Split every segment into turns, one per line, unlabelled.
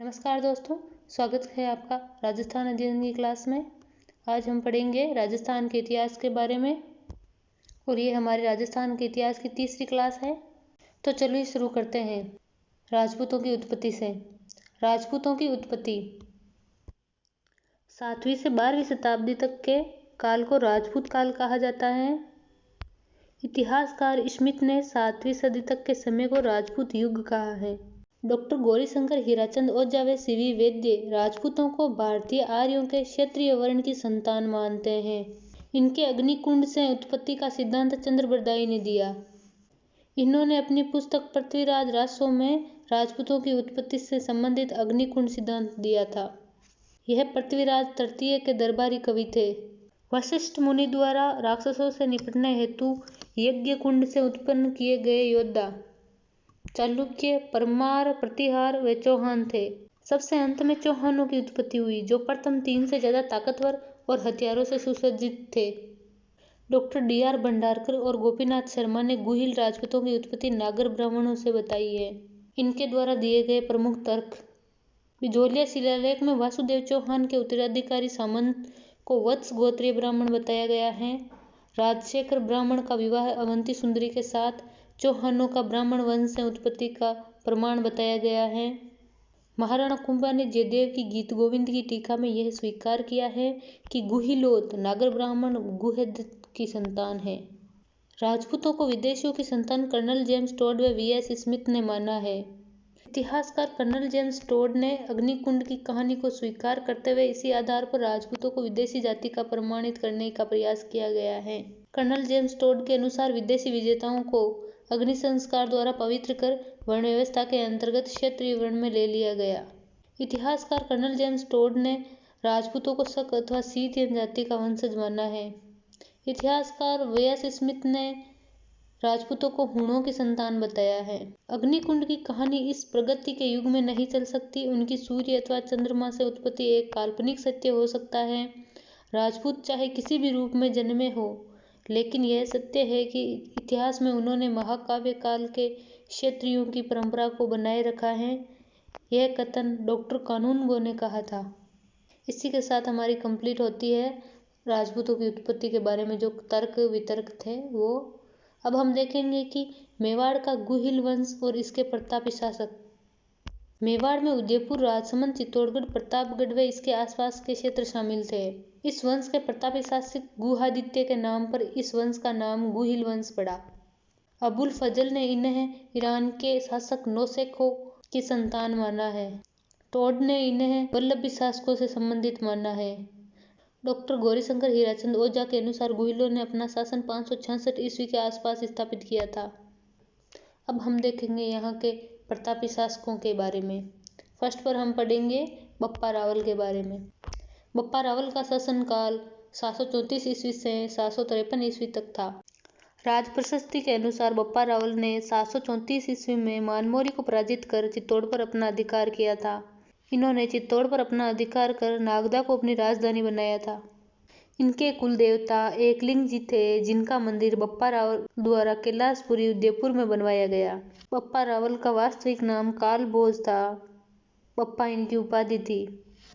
नमस्कार दोस्तों, स्वागत है आपका राजस्थान अध्ययन की क्लास में। आज हम पढ़ेंगे राजस्थान के इतिहास के बारे में और ये हमारे राजस्थान के इतिहास की तीसरी क्लास है। तो चलिए शुरू करते हैं राजपूतों की उत्पत्ति से। राजपूतों की उत्पत्ति 7वीं से 12वीं शताब्दी तक के काल को राजपूत काल कहा जाता है। इतिहासकार स्मिथ ने 7वीं सदी तक के समय को राजपूत युग कहा है। डॉक्टर गौरीशंकर हीराचंद ओझा व सीवी वैद्य राजपूतों को भारतीय आर्यों के क्षत्रिय वर्ण की संतान मानते हैं। इनके अग्निकुंड से उत्पत्ति का सिद्धांत चंद्रबरदाई ने दिया। इन्होंने अपनी पुस्तक पृथ्वीराज राजसो में राजपूतों की उत्पत्ति से संबंधित अग्निकुंड सिद्धांत दिया था। यह पृथ्वीराज तृतीय के दरबारी कवि थे। वशिष्ठ मुनि द्वारा राक्षसों से निपटने हेतु यज्ञ कुंड से उत्पन्न किए गए योद्धा चालुक्य, परमार, प्रतिहार व चौहान थे। सबसे अंत में चौहानों की उत्पत्ति हुई, जो प्रथम 3 से ज्यादा ताकतवर और हथियारों से सुसज्जित थे। Doctor DR. भंडारकर और गोपीनाथ शर्मा ने गुहिल राजपूतों की उत्पत्ति नागर ब्राह्मणों से बताई है। इनके द्वारा दिए गए प्रमुख तर्क: बिजोलिया शिलालेख में वासुदेव चौहान के उत्तराधिकारी सामंत को वत्स गोत्रीय ब्राह्मण बताया गया है। राजशेखर ब्राह्मण का विवाह अवंती सुंदरी के साथ चौहानों का ब्राह्मण वंश से उत्पत्ति का प्रमाण बताया गया है। महाराणा कुंभा ने जयदेव की गीत गोविंद की टीका में यह स्वीकार किया है कि गुहिलोत नागर ब्राह्मण गुहदत्त की संतान है। राजपूतों को विदेशियों की संतान कर्नल जेम्स टोड व वी.एस. स्मिथ ने माना है। इतिहासकार कर्नल जेम्स टोड ने अग्निकुंड की कहानी को स्वीकार करते हुए इसी आधार पर राजपूतों को विदेशी जाति का प्रमाणित करने का प्रयास किया गया है। कर्नल जेम्स टोड के अनुसार विदेशी विजेताओं को अग्नि संस्कार द्वारा पवित्र कर वर्ण व्यवस्था के अंतर्गत क्षत्रिय वर्ण में ले लिया गया। इतिहासकार कर्नल जेम्स टोड ने राजपूतों को शक अथवा शीत जाति का वंशज माना है। इतिहासकार वी.एस. स्मिथ ने राजपूतों को हूणों की संतान बताया है। अग्निकुंड की कहानी इस प्रगति के युग में नहीं चल सकती। उनकी सूर्य अथवा चंद्रमा से उत्पत्ति एक काल्पनिक सत्य हो सकता है। राजपूत चाहे किसी भी रूप में जन्मे हो, लेकिन यह सत्य है कि इतिहास में उन्होंने महाकाव्य काल के क्षत्रियों की परंपरा को बनाए रखा है। यह कथन डॉक्टर कानूनगो ने कहा था। इसी के साथ हमारी कंप्लीट होती है राजपूतों की उत्पत्ति के बारे में जो तर्क वितर्क थे वो। अब हम देखेंगे कि मेवाड़ का गुहिल वंश और इसके प्रतापी शासक। मेवाड़ में उदयपुर, राजसमंद, चित्तौड़गढ़, प्रतापगढ़ व इसके आसपास के क्षेत्र शामिल थे। इस वंश के प्रतापी शासक गुहादित्य के नाम पर इस वंश का नाम गुहिल वंश पड़ा। अबुल फजल ने इन्हें ईरान के शासक नौशेखों की संतान माना है। टोड ने इन्हें वल्लभी शासकों से संबंधित माना है। डॉक्टर गौरीशंकर हीराचंद ओझा के अनुसार गुहिलों ने अपना शासन 566 ईस्वी के आसपास स्थापित किया था। अब हम देखेंगे यहाँ के प्रतापी शासकों के बारे में। फर्स्ट पर हम पढ़ेंगे बप्पा रावल के बारे में। बप्पा रावल का शासनकाल 734 ईस्वी से 753 ईस्वी तक था। राज प्रशस्ति के अनुसार बप्पा रावल ने 734 ईस्वी में मानमोरी को पराजित कर चित्तौड़ पर अपना अधिकार किया था। इन्होंने चित्तौड़ पर अपना अधिकार कर नागदा को अपनी राजधानी बनाया था। इनके कुल देवता एकलिंग जी थे, जिनका मंदिर बप्पा रावल द्वारा कैलाशपुरी उदयपुर में बनवाया गया। बप्पा रावल का वास्तविक नाम काल भोज था। बप्पा इनकी उपाधि थी।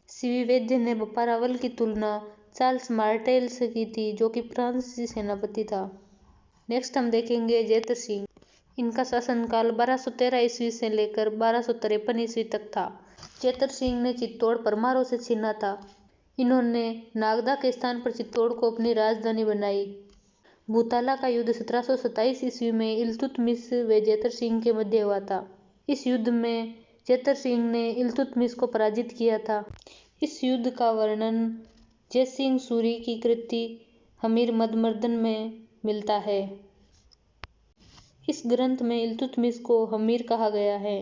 सीवी वैद्य ने बप्पा रावल की तुलना चार्ल्स मार्टेल से की थी, जो कि फ्रांसीसी सेनापति था। नेक्स्ट हम देखेंगे जैतर सिंह। इनका शासनकाल 1213 ईस्वी से लेकर 1253 ईस्वी तक था। जैतर सिंह ने चित्तौड़ परमारों से छीना था। इन्होंने नागदा के स्थान पर चित्तौड़ को अपनी राजधानी बनाई। भूताला का युद्ध 1727 ईस्वी में इल्तुतमिश व जैतर सिंह के मध्य हुआ था। इस युद्ध में जैतर सिंह ने इल्तुतमिश को पराजित किया था। इस युद्ध का वर्णन जयसिंह सूरी की कृति हमीर मदमर्दन में मिलता है। इस ग्रंथ में इल्तुतमिश को हमीर कहा गया है।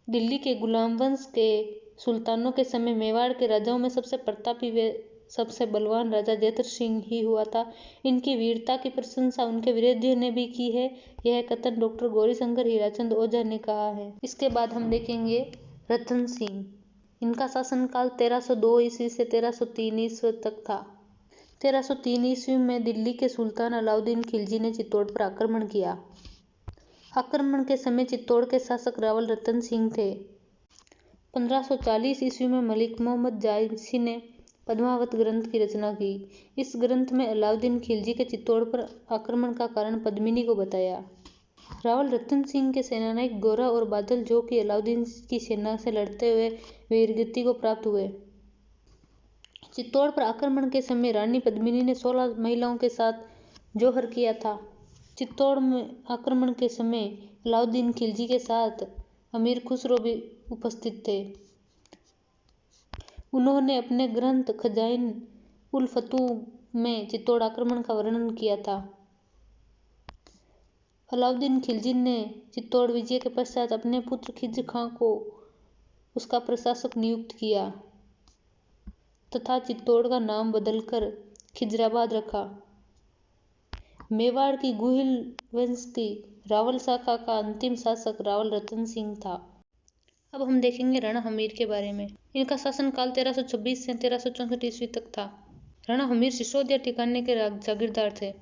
दिल्ली के गुलाम वंश के सुल्तानों के समय मेवाड़ के राजाओं में सबसे प्रतापी व सबसे बलवान राजा जैतर सिंह ही हुआ था। इनकी वीरता की प्रशंसा उनके विरोधियों ने भी की है। यह कथन डॉक्टर गौरीशंकर हीराचंद ओझा ने कहा है। इसके बाद हम देखेंगे रतन सिंह। इनका शासनकाल 1302 ईस्वी से 1303 ईस्वी तक था। 1303 ईस्वी में दिल्ली के सुल्तान अलाउद्दीन खिलजी ने चित्तौड़ पर आक्रमण किया। आक्रमण के समय चित्तौड़ के शासक रावल रतन सिंह थे। 1540 ईस्वी में मलिक मोहम्मद जायसी ने पद्मावत ग्रंथ की रचना की। इस ग्रंथ में अलाउद्दीन खिलजी के चित्तौड़ पर आक्रमण का कारण पद्मिनी को बताया। रावल रतन सिंह के सेनानायक गोरा और बादल, जो कि अलाउद्दीन की सेना से लड़ते हुए वीरगति को प्राप्त हुए। चित्तौड़ पर आक्रमण के समय रानी पद्मिनी ने 16 महिलाओं के साथ जौहर किया था। चित्तौड़ में आक्रमण के समय अलाउद्दीन खिलजी के साथ अमीर खुसरो भी उपस्थित थे। उन्होंने अपने ग्रंथ खजाइन उल फतूह में चित्तौड़ आक्रमण का वर्णन किया था। अलाउद्दीन खिलजी ने चित्तौड़ विजय के पश्चात अपने पुत्र खिज्र खां को उसका प्रशासक नियुक्त किया तथा चित्तौड़ का नाम बदलकर खिजराबाद रखा। मेवाड़ की गुहिल वंश की रावल शाखा का अंतिम शासक रावल रतन सिंह था। अब हम देखेंगे राणा हमीर के बारे में। इनका शासनकाल 1326 से 1364 ईस्वी तक था। राणा हमीर सिसोदिया ठिकाने के जागीरदार थे।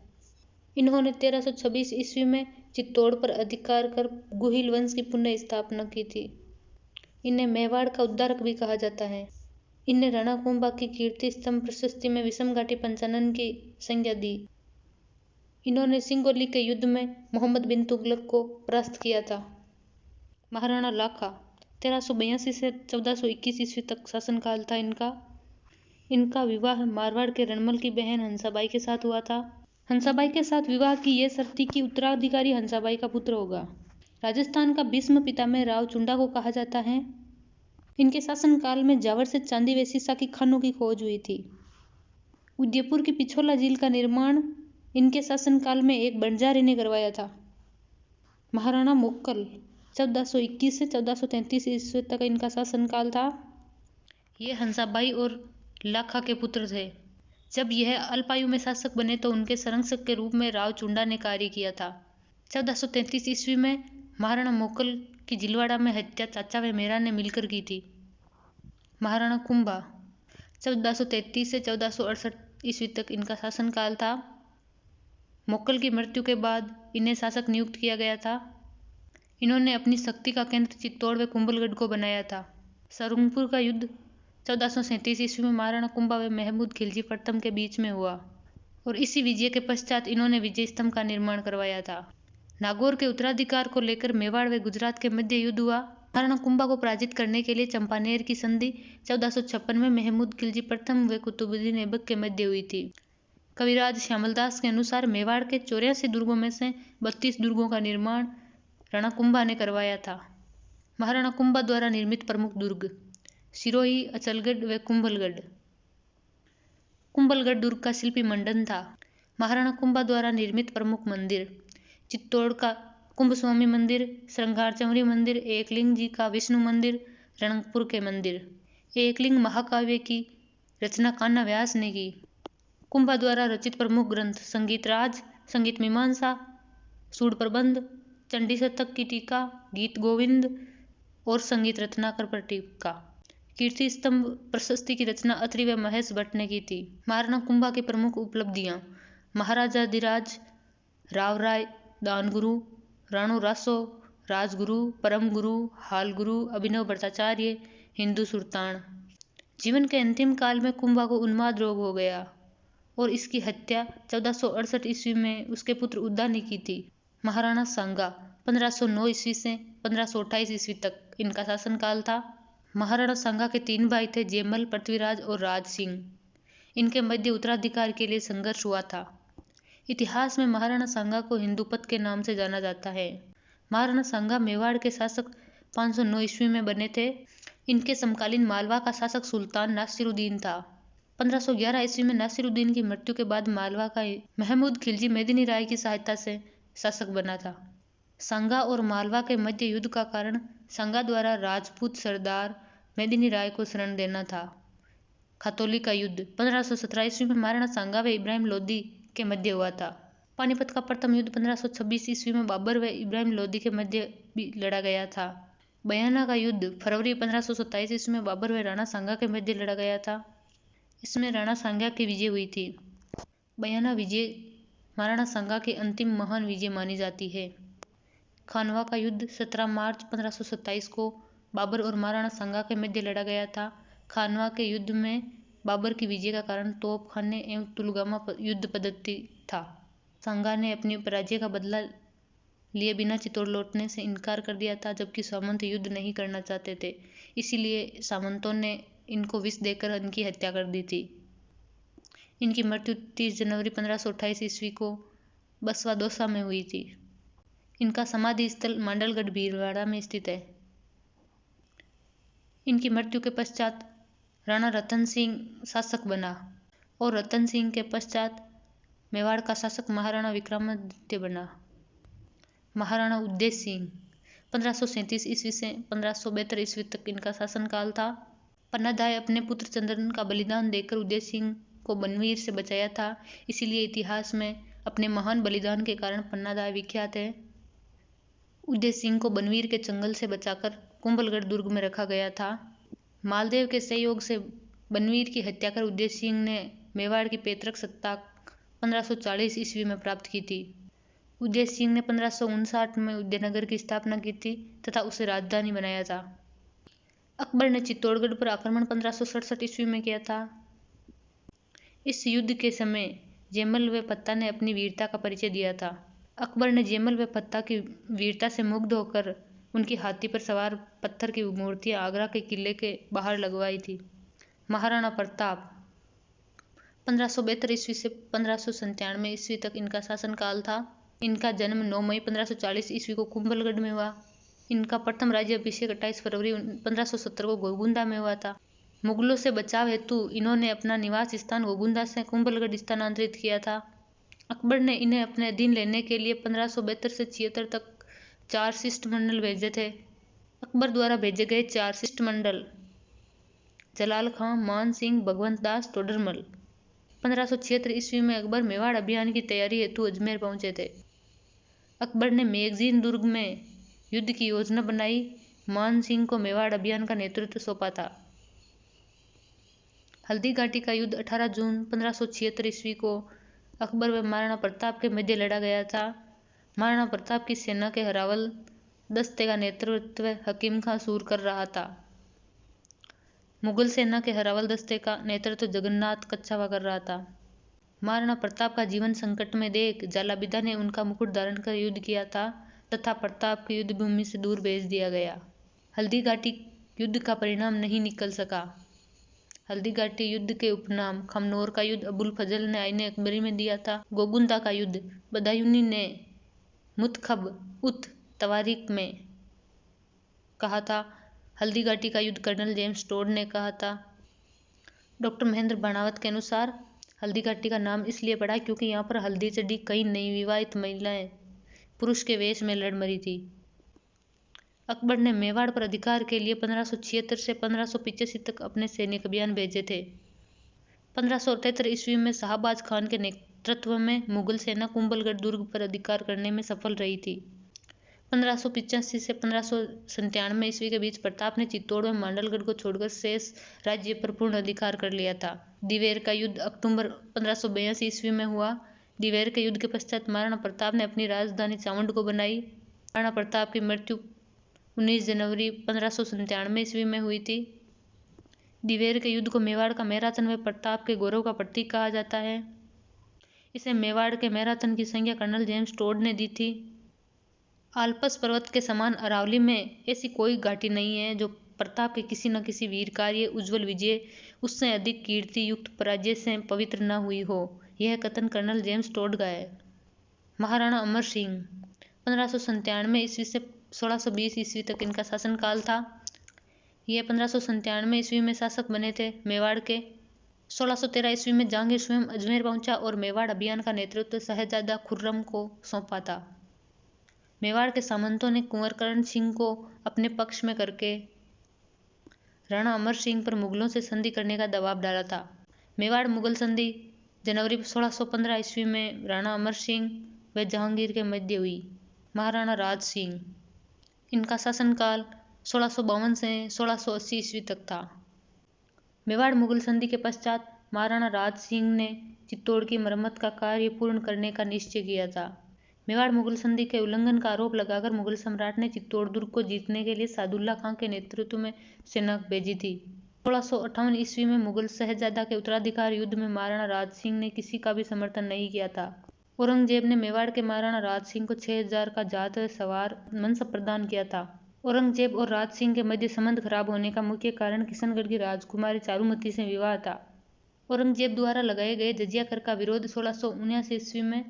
इन्होंने 1326 ईस्वी में चित्तौड़ पर अधिकार कर गुहिल वंश की पुनः स्थापना की थी। इन्हें मेवाड़ का उद्धारक भी कहा जाता है। इन्हें राणा कुंभा की कीर्ति स्तंभ प्रशस्ति में विषम घाटी पंचानन की संज्ञा दी। इन्होंने सिंगोली के युद्ध में मोहम्मद बिन तुगलक को परास्त किया था। महाराणा लाखा 1382 से 1421 ईस्वी तक शासनकाल था इनका विवाह मारवाड़ के रणमल की बहन हंसाबाई के साथ हुआ था। हंसाबाई के साथ विवाह की यह शर्त थी कि उत्तराधिकारी हंसाबाई का पुत्र होगा। राजस्थान का भीष्म पितामह राव चुंडा को कहा जाता है। इनके शासनकाल में जावर से चांदी व सीसा की खानों की खोज हुई थी। उदयपुर की पिछोला झील का निर्माण इनके शासनकाल में एक बंजारे ने करवाया था। महाराणा मोक्कल 1421 से 1433 ईस्वी तक इनका शासनकाल था। ये हंसाबाई और लाखा के पुत्र थे। जब यह अल्पायु में शासक बने तो उनके संरक्षक के रूप में राव चुंडा ने कार्य किया था। 1433 ईस्वी में महाराणा मोक्कल की जिलवाड़ा में हत्या चाचा व मेरा ने मिलकर की थी। महाराणा कुंभा 1433 से 1468 ईस्वी तक इनका शासनकाल था। मोक्कल की मृत्यु के बाद इन्हें शासक नियुक्त किया गया था। इन्होंने अपनी शक्ति का केंद्र चित्तौड़ व कुंभलगढ़ को बनाया था। सारंगपुर का युद्ध 1437 ईस्वी में महाराणा कुंभा व महमूद खिलजी प्रथम के बीच में हुआ और इसी विजय के पश्चात इन्होंने विजय स्तंभ का निर्माण करवाया था। नागौर के उत्तराधिकार को लेकर मेवाड़ व गुजरात के मध्य युद्ध हुआ। महाराणा कुंभा को पराजित करने के लिए चंपानेर की संधि 1456 में महमूद खिलजी प्रथम व कुतुबुद्दीन ऐबक के मध्य हुई थी। कविराज श्यामलदास के अनुसार मेवाड़ के 84 दुर्गों में से 32 दुर्गों का निर्माण राणा कुंभा ने करवाया था। महाराणा कुंभा द्वारा निर्मित प्रमुख दुर्ग सिरोही, अचलगढ़ व कुंभलगढ़। कुंभलगढ़ दुर्ग का शिल्पी मंडन था। महाराणा कुंभा द्वारा निर्मित प्रमुख मंदिर चित्तौड़ का कुंभस्वामी मंदिर, श्रृंगार चमरी मंदिर, एकलिंग जी का विष्णु मंदिर, रणकपुर के मंदिर। एकलिंग महाकाव्य की रचना कान्हा व्यास ने की। कुंभा द्वारा रचित प्रमुख ग्रंथ संगीत राज, संगीत मीमांसा, सूड प्रबंध, चंडी शतक की टीका, गीत गोविंद और संगीत रत्नाकर पर टीका। कीर्ति स्तंभ प्रशस्ति की रचना अत्रि व महेश भट्ट ने की थी। महाराणा कुंभा की प्रमुख उपलब्धियां महाराजाधिराज, राव राय, दानगुरु, राणो रासो, राजगुरु, परम गुरु, हाल गुरु, अभिनव भट्टाचार्य, हिंदू सुल्तान। जीवन के अंतिम काल में कुंभा को उन्माद रोग हो गया और इसकी हत्या 1468 ईस्वी में उसके पुत्र उद्दा ने की थी। महाराणा सांगा 1509 ईस्वी से 1528 ईस्वी तक इनका शासनकाल था। महाराणा सांगा के 3 भाई थे, जयमल, पृथ्वीराज और राज सिंह। इनके मध्य उत्तराधिकार के लिए संघर्ष हुआ था। इतिहास में महाराणा सांगा को हिंदूपत के नाम से जाना जाता है। महाराणा सांगा मेवाड़ के शासक 509 ईस्वी में बने थे। इनके समकालीन मालवा का शासक सुल्तान नासिरुद्दीन था। 1511 ईस्वी में नासिरुद्दीन की मृत्यु के बाद मालवा का महमूद खिलजी मेदिनी राय की सहायता से शासक बना था। सांगा और मालवा के मध्य युद्ध का कारण सांगा द्वारा राजपूत सरदार मेदिनी राय को शरण देना था। खतौली का युद्ध 1517 ईस्वी में महाराणा सांगा व इब्राहिम लोदी के मध्य हुआ था। पानीपत का प्रथम युद्ध 1526 ईस्वी में बाबर व इब्राहिम लोदी के मध्य भी लड़ा गया था। बयाना का युद्ध फरवरी 1527 ईस्वी में बाबर व राणा सांगा के मध्य लड़ा गया था। इसमें राणा सांगा की विजय हुई थी। बयाना विजय महाराणा सांगा की अंतिम महान विजय मानी जाती है। खानवा का युद्ध 17 मार्च 1527 को बाबर और महाराणा सांगा के मध्य लड़ा गया था। खानवा के युद्ध में बाबर की विजय का कारण तोप खाने एवं तुलगामा युद्ध पद्धति था। सांगा ने अपनी पराजय का बदला लिए बिना चित्तौड़ लौटने से इनकार कर दिया था, जबकि सामंत युद्ध नहीं करना चाहते थे। इसीलिए सामंतों ने इनको विष देकर इनकी हत्या कर दी थी। इनकी मृत्यु 30 जनवरी 1528 ईस्वी को बसवा दौसा में हुई थी। इनका समाधि स्थल मांडलगढ़ भीलवाड़ा में स्थित है। इनकी मृत्यु के पश्चात राणा रतन सिंह शासक बना और रतन सिंह के पश्चात मेवाड़ का शासक महाराणा विक्रमादित्य बना। महाराणा उदय सिंह 1537 ईस्वी से 1572 ईस्वी तक इनका शासनकाल था। पन्नादाय अपने पुत्र चंद्रन का बलिदान देकर उदय सिंह को बनवीर से बचाया था। इसीलिए इतिहास में अपने महान बलिदान के कारण पन्नादाय विख्यात है। उदय सिंह को बनवीर के चंगल से बचाकर कुंभलगढ़ दुर्ग में रखा गया था। मालदेव के सहयोग से बनवीर की हत्या कर उदय सिंह ने मेवाड़ की पैतृक सत्ता 1540 ईस्वी में प्राप्त की थी। उदय सिंह ने 1559 में उदयनगर की स्थापना की थी तथा उसे राजधानी बनाया था। अकबर ने चित्तौड़गढ़ पर आक्रमण 1567 ईस्वी में किया था। इस युद्ध के समय जैमल व पत्ता ने अपनी वीरता का परिचय दिया था। अकबर ने जैमल व पत्ता की वीरता से मुग्ध होकर उनकी हाथी पर सवार पत्थर की मूर्तियां आगरा के किले के बाहर लगवाई थी। महाराणा प्रताप 1572 ईस्वी से 1597 ईस्वी तक इनका शासनकाल था। इनका जन्म 9 मई 1540 ईस्वी को कुंभलगढ़ में हुआ। इनका प्रथम राज्याभिषेक 28 फरवरी 1570 को गोगुंदा में हुआ था। मुगलों से बचाव हेतु इन्होंने अपना निवास स्थान गोगुंदा से कुंभलगढ़ स्थानांतरित किया था। अकबर ने इन्हें अपने अधीन लेने के लिए 1572 से 76 तक 4 शिष्टमंडल भेजे थे। अकबर द्वारा भेजे गए 4 शिष्टमंडल जलाल खां, मान सिंह, भगवंत दास, टोडरमल। 1576 ईस्वी में अकबर मेवाड़ अभियान की तैयारी हेतु अजमेर पहुंचे थे। अकबर ने मैगजीन दुर्ग में युद्ध की योजना बनाई। मान सिंह को मेवाड़ अभियान का नेतृत्व सौंपा था। हल्दी घाटी का युद्ध 18 जून 1576 ईस्वी को अकबर व महाराणा प्रताप के मध्य लड़ा गया था। महाराणा प्रताप की सेना के हरावल दस्ते का नेतृत्व हकीम खां सूर कर रहा था। मुगल सेना के हरावल दस्ते का नेतृत्व जगन्नाथ कच्छावा कर रहा था। महाराणा प्रताप का जीवन संकट में देख जालाबिदा ने उनका मुकुट धारण कर युद्ध किया था तथा प्रताप को युद्ध भूमि से दूर भेज दिया गया। हल्दी घाटी युद्ध का परिणाम नहीं निकल सका। हल्दी घाटी युद्ध के उपनाम खमनोर का युद्ध अबुल फजल ने आईने अकबरी में दिया था। गोगुंदा का युद्ध बदायूनी ने मुतखब उत तवारीख में कहा था। हल्दी घाटी का युद्ध कर्नल जेम्स टोड ने कहा था। डॉक्टर महेंद्र बाणावत के अनुसार हल्दी घाटी का नाम इसलिए पड़ा क्योंकि यहाँ पर हल्दी चढ़ी कई नई विवाहित महिलाएं पुरुष के वेश में लड़ मरी थी। अकबर ने मेवाड़ पर अधिकार के लिए 1576 से 1585 तक अपने सैनिक अभियान भेजे थे। 1578 ईस्वी में शाहबाज खान के नेतृत्व में मुगल सेना कुंभलगढ़ दुर्ग पर अधिकार करने में सफल रही थी। 1585 से 1597 ईस्वी के बीच प्रताप ने चित्तौड़ व मांडलगढ़ को छोड़कर शेष राज्य पर पूर्ण अधिकार कर लिया था। दिवेर का युद्ध अक्टूबर 1582 ईस्वी में हुआ। दिवेर के युद्ध के पश्चात महाराणा प्रताप ने अपनी राजधानी चामुंड को बनाई। महाराणा प्रताप की मृत्यु 19 जनवरी 1597 ईस्वी में हुई थी। दिवेर के युद्ध को मेवाड़ का मैराथन व प्रताप के गौरव का प्रतीक कहा जाता है। इसे मेवाड़ के मैराथन की संज्ञा कर्नल जेम्स टोड ने दी थी। आल्पस पर्वत के समान अरावली में ऐसी कोई घाटी नहीं है जो प्रताप के किसी न किसी वीर कार्य, उज्ज्वल विजय, उससे अधिक कीर्ति युक्त पराजय से पवित्र न हुई हो। यह कथन कर्नल जेम्स टोड का है। महाराणा अमर सिंह 1597 ईस्वी से 1620 ईस्वी तक इनका शासनकाल था। यह 1597 ईस्वी में शासक बने थे मेवाड़ के। 1613 ईस्वी में जहांगीर स्वयं अजमेर पहुंचा और मेवाड़ अभियान का नेतृत्व शहजादा खुर्रम को सौंपा था। मेवाड़ के सामंतों ने कुंवर करण सिंह को अपने पक्ष में करके राणा अमर सिंह पर मुगलों से संधि करने का दबाव डाला था। मेवाड़ मुगल संधि जनवरी 1615 ईस्वी में राणा अमर सिंह व जहांगीर के मध्य हुई। महाराणा राज सिंह इनका शासनकाल 1652 से 1680 ईस्वी तक था। मेवाड़ मुगल संधि के पश्चात महाराणा राज सिंह ने चित्तौड़ की मरम्मत का कार्य पूर्ण करने का निश्चय किया था। मेवाड़ मुगल संधि के उल्लंघन का आरोप लगाकर मुगल सम्राट ने चित्तौड़ दुर्ग को जीतने के लिए सादुल्ला खां के नेतृत्व में सेना भेजी थी। 1658 ईस्वी में मुगल शहजादा के उत्तराधिकार युद्ध में महाराणा राज सिंह ने किसी का भी समर्थन नहीं किया था। औरंगजेब ने मेवाड़ के महाराणा राज सिंह को 6000 का जात सवार मनसब प्रदान किया था। औरंगजेब और राज सिंह के मध्य संबंध खराब होने का मुख्य कारण किशनगढ़ की राजकुमारी चारुमती से विवाह था। औरंगजेब द्वारा लगाए गए जजिया कर का विरोध 1679 ईस्वी में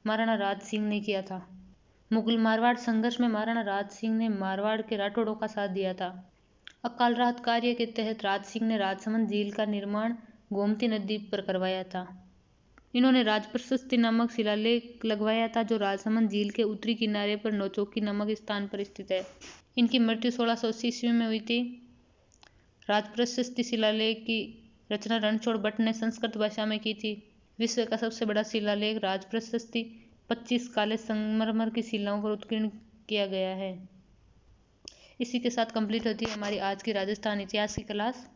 महाराणा राज सिंह ने किया था। मुगल मारवाड़ संघर्ष में महाराणा राज सिंह ने मारवाड़ के राठौड़ों का साथ दिया था। अकाल राहत कार्य के तहत राज सिंह ने राजसमंद झील का निर्माण गोमती नदी पर करवाया था। इन्होंने राजप्रशस्ति नामक शिलालेख लगवाया था जो राजसमंद झील के उत्तरी किनारे पर नौचौकी नामक स्थान पर स्थित है। इनकी मृत्यु 1680 ईस्वी में हुई थी। राजप्रशस्ति शिलालेख की रचना रणछोड़ भट्ट ने संस्कृत भाषा में की थी। विश्व का सबसे बड़ा शिलालेख राजप्रशस्ति 25 काले संगमरमर की शिलाओं पर उत्कीर्ण किया गया है। इसी के साथ कंप्लीट होती है हमारी आज की राजस्थान इतिहास की क्लास।